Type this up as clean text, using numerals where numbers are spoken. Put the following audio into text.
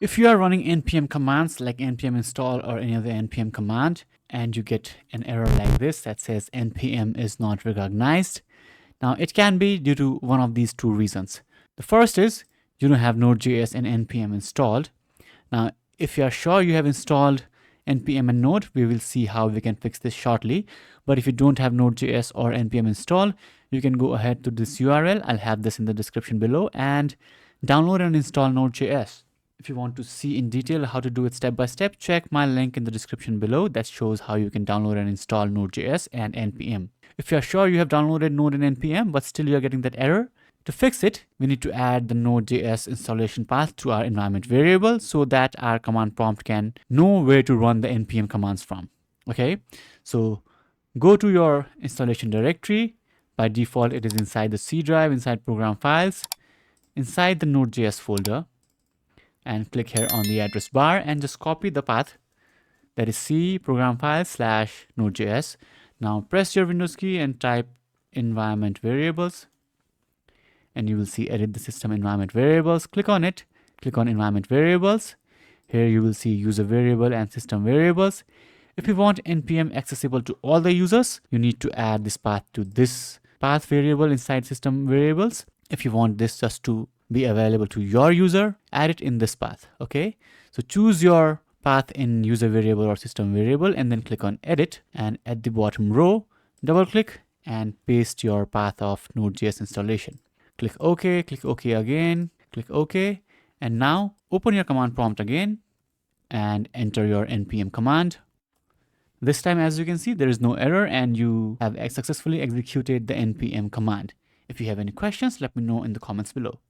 If you are running npm commands like npm install or any other npm command and you get an error like this that says npm is not recognized, now it can be due to one of these two reasons. The first is you don't have Node.js and npm installed. Now, if you are sure you have installed npm and Node, we will see how we can fix this shortly. But if you don't have Node.js or npm installed, you can go ahead to this URL. I'll have this in the description below and download and install Node.js. If you want to see in detail how to do it step by step, check my link in the description below that shows how you can download and install Node.js and npm. If you are sure you have downloaded Node and npm, but still you are getting that error, to fix it, we need to add the Node.js installation path to our environment variable so that our command prompt can know where to run the npm commands from. Okay, so go to your installation directory. By default, it is inside the C drive, inside program files, inside the Node.js folder, and click here on the address bar and just copy the path, that is C program files / Node.js. Now press your Windows key and type environment variables, and you will see edit the system environment variables. Click on it, click on environment variables. Here you will see user variable and system variables. If you want npm accessible to all the users, you need to add this path to this path variable inside system variables. If you want this just to be available to your user, add it in this path. Okay, so choose your path in user variable or system variable and then click on edit, and at the bottom row, double click and paste your path of Node.js installation. Click OK, click OK again, click OK, and now open your command prompt again and enter your npm command. This time, as you can see, there is no error and you have successfully executed the npm command. If you have any questions, let me know in the comments below.